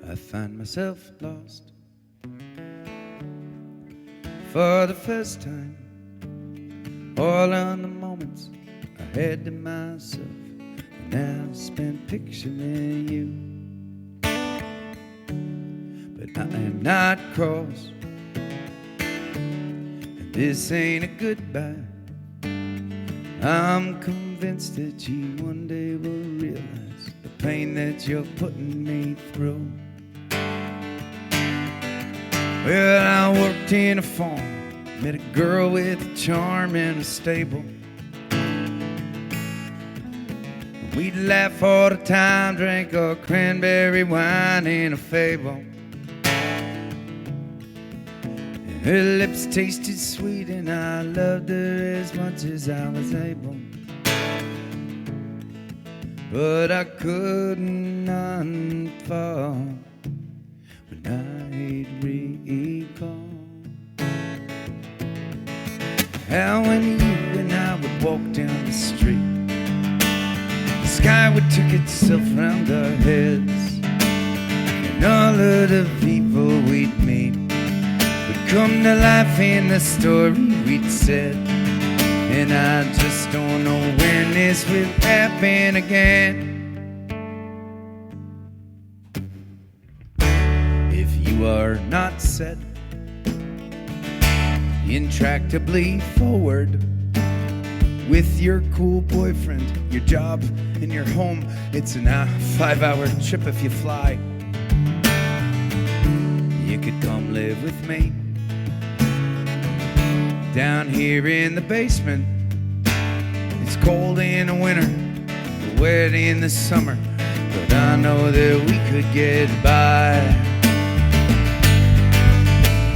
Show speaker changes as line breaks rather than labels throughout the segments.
I find myself lost for the first time. All on the moments I had to myself, and now I spent picturing you. But I am not cross, and this ain't a goodbye. I'm convinced that you one day will realize the pain that you're putting me through. Well, I worked in a farm, met a girl with a charm in a stable. We'd laugh all the time, drink our cranberry wine in a fable. And her lips tasted sweet and I loved her as much as I was able. But I couldn't fall when I'd recall how when you and I would walk down the street, the sky would take itself round our heads, and all of the people we'd meet would come to life in the story we'd said. And I just don't know when this will happen again. If you are not set intractably forward with your cool boyfriend, your job, and your home, it's a 5-hour trip if you fly. You could come live with me down here in the basement. It's cold in the winter, wet in the summer, but I know that we could get by.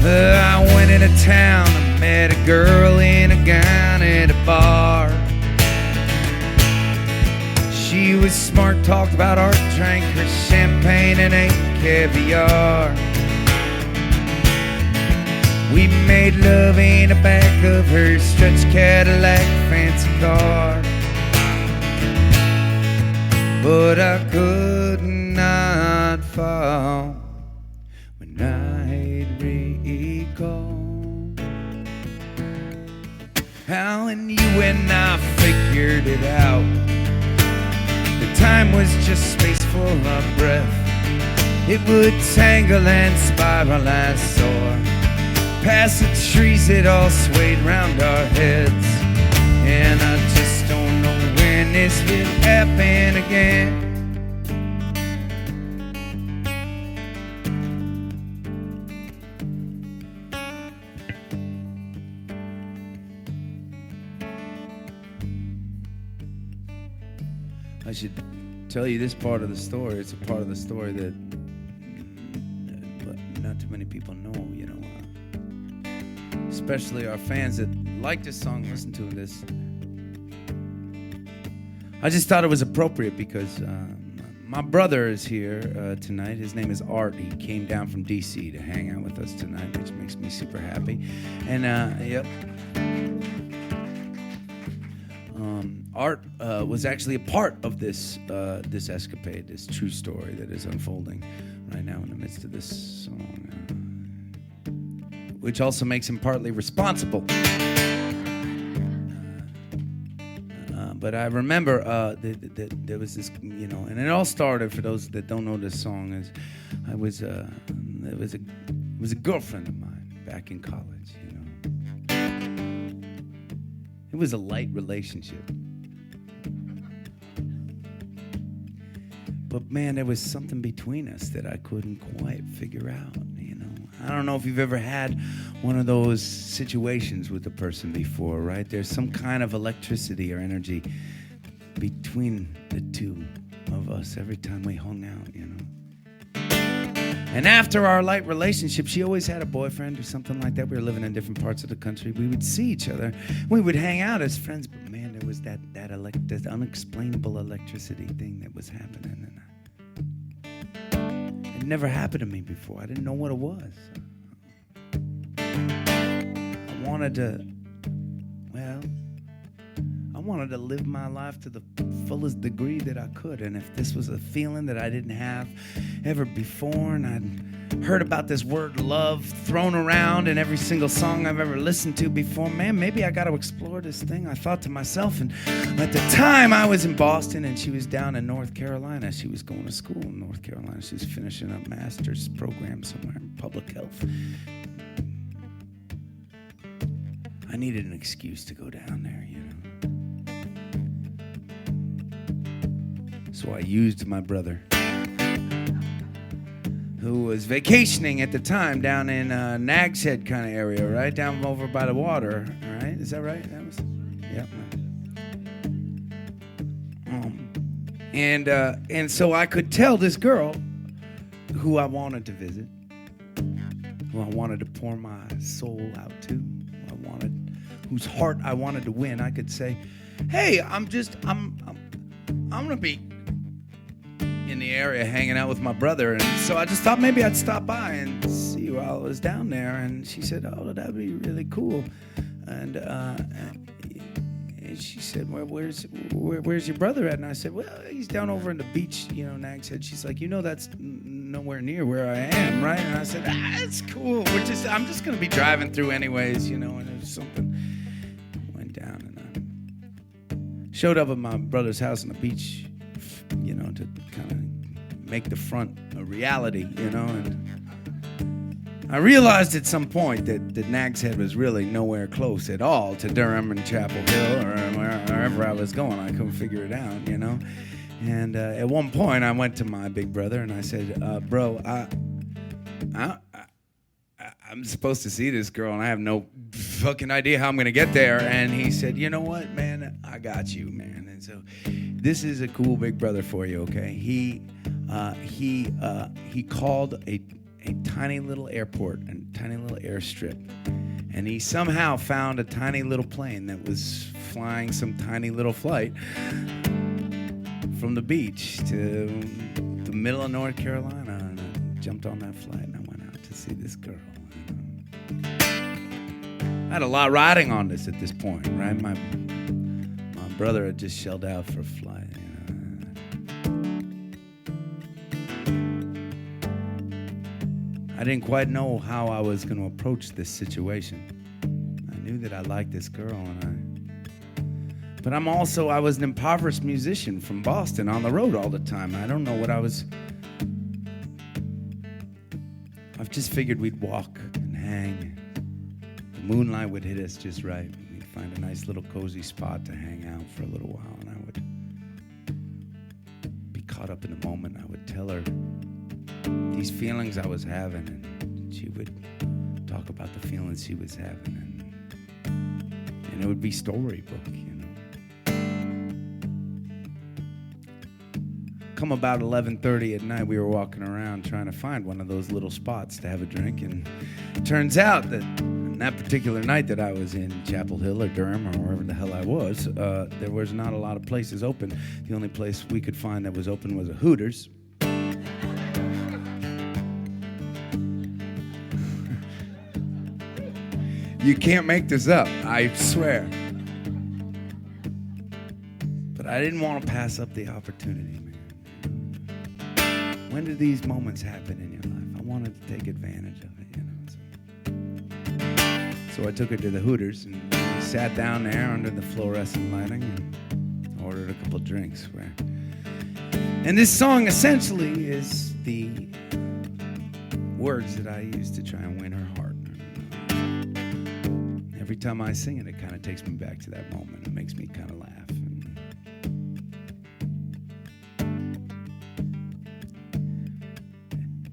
I went into town and met a girl in a gown at a bar. She was smart, talked about art, drank her champagne and ate caviar. We made love in the back of her stretch Cadillac fancy car. But I could not fall when I'd recall how when you and I figured it out, the time was just space for our breath. It would tangle and spiral, I saw. Past the trees, it all swayed round our heads, and I just don't know when this will happen again. I should tell you this part of the story. It's a part of the story that not too many people know, you know. Especially our fans that like this song, listen to this. I just thought it was appropriate because my brother is here tonight. His name is Art. He came down from DC to hang out with us tonight, which makes me super happy. And yep. Art was actually a part of this this escapade, this true story that is unfolding right now in the midst of this song, which also makes him partly responsible. But I remember that there was this, you know, and it all started, for those that don't know this song, is it was a girlfriend of mine back in college, you know. It was a light relationship. But man, there was something between us that I couldn't quite figure out, you know. I don't know if you've ever had one of those situations with a person before, right? There's some kind of electricity or energy between the two of us every time we hung out, you know. And after our light relationship, she always had a boyfriend or something like that. We were living in different parts of the country. We would see each other. We would hang out as friends, but man, there was that unexplainable electricity thing that was happening. And it never happened to me before. I didn't know what it was. I wanted to live my life to the fullest degree that I could. And if this was a feeling that I didn't have ever before, and I'd heard about this word love thrown around in every single song I've ever listened to before. Man, maybe I got to explore this thing, I thought to myself. And at the time, I was in Boston, and she was down in North Carolina. She was going to school in North Carolina. She was finishing a master's program somewhere in public health. I needed an excuse to go down there, you know. So I used my brother, who was vacationing at the time down in Nag's Head kind of area, right? Down over by the water, right? Is that right? That was, yeah. And so I could tell this girl who I wanted to visit, who I wanted to pour my soul out to, whose heart I wanted to win. I could say, hey, I'm gonna be in the area hanging out with my brother, and so I just thought maybe I'd stop by and see you while I was down there. And she said, oh, that'd be really cool. And she said, well, where's your brother at? And I said, well, he's down over in the beach, you know, Nag said. She's like, you know, that's nowhere near where I am, right? And I said, it's cool. I'm just gonna be driving through anyways, you know. And it was something. Went down and I showed up at my brother's house on the beach, you know, to kind of make the front a reality, you know. And I realized at some point that Nag's Head was really nowhere close at all to Durham and Chapel Hill or wherever I was going. I couldn't figure it out, you know. And at one point, I went to my big brother and I said, bro, I'm supposed to see this girl and I have no fucking idea how I'm going to get there. And he said, you know what, man, I got you, man. And so this is a cool big brother for you, okay? He called a tiny little airport and tiny little airstrip, and he somehow found a tiny little plane that was flying some tiny little flight from the beach to the middle of North Carolina, and I jumped on that flight and I went out to see this girl. I had a lot riding on this at this point, right? My brother had just shelled out for a flight, you know. I didn't quite know how I was going to approach this situation. I knew that I liked this girl, but I was an impoverished musician from Boston on the road all the time. I don't know what I've just figured we'd walk and hang. The moonlight would hit us just right. We'd find a nice little cozy spot to hang out for a little while, and I would be caught up in the moment. I would tell her these feelings I was having, and she would talk about the feelings she was having, and it would be storybook, you know. Come about 11:30 at night, we were walking around trying to find one of those little spots to have a drink, and it turns out that on that particular night that I was in Chapel Hill or Durham or wherever the hell I was, there was not a lot of places open. The only place we could find that was open was a Hooters. You can't make this up, I swear. But I didn't want to pass up the opportunity, man. When do these moments happen in your life? I wanted to take advantage of it, you know. So I took her to the Hooters, and we sat down there under the fluorescent lighting and ordered a couple drinks. And this song essentially is the words that I use to try and win her heart. Every time I sing it, it kind of takes me back to that moment. It makes me kind of laugh.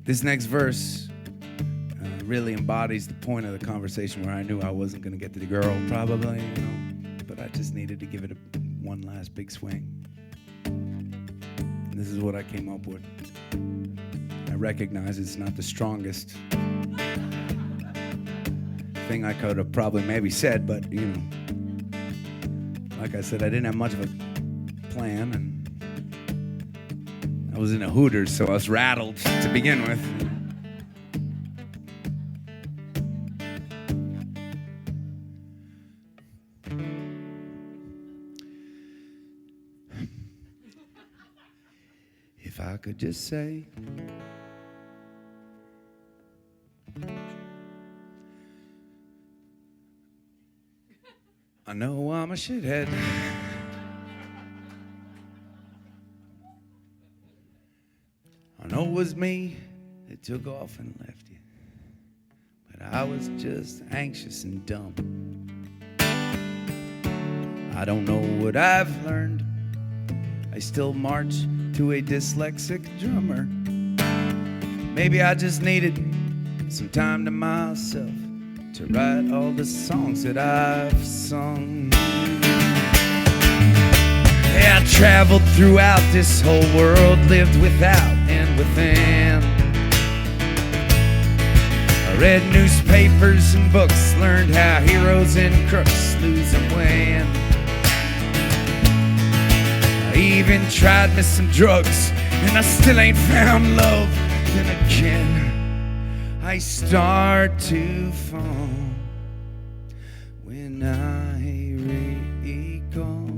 This next verse really embodies the point of the conversation where I knew I wasn't going to get to the girl, probably, you know, but I just needed to give it one last big swing. And this is what I came up with. I recognize it's not the strongest thing I could have probably maybe said, but, you know, like I said, I didn't have much of a plan, and I was in a Hooters, so I was rattled to begin with. If I could just say I know I'm a shithead. I know it was me that took off and left you, but I was just anxious and dumb. I don't know what I've learned. I still march to a dyslexic drummer. Maybe I just needed some time to myself to write all the songs that I've sung. Yeah, I traveled throughout this whole world, lived without and within. I read newspapers and books, learned how heroes and crooks lose and win. I even tried me some drugs, and I still ain't found love. Then again, I start to fall when I recall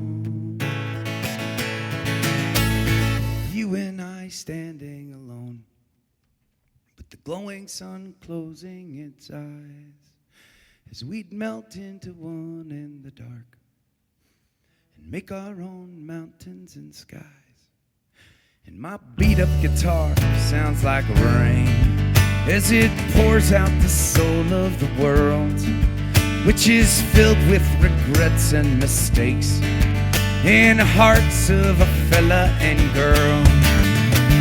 you and I standing alone, but the glowing sun closing its eyes as we'd melt into one in the dark and make our own mountains and skies. And my beat-up guitar sounds like rain as it pours out the soul of the world, which is filled with regrets and mistakes in the hearts of a fella and girl.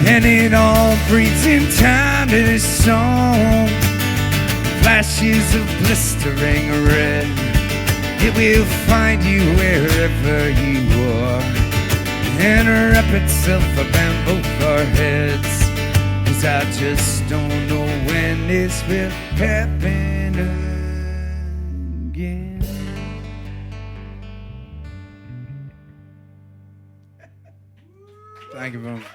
And it all breathes in time to this song, flashes of blistering red. It will find you wherever you are and wrap itself around both our heads. 'Cause I just don't know when this will happen again. Thank you very much.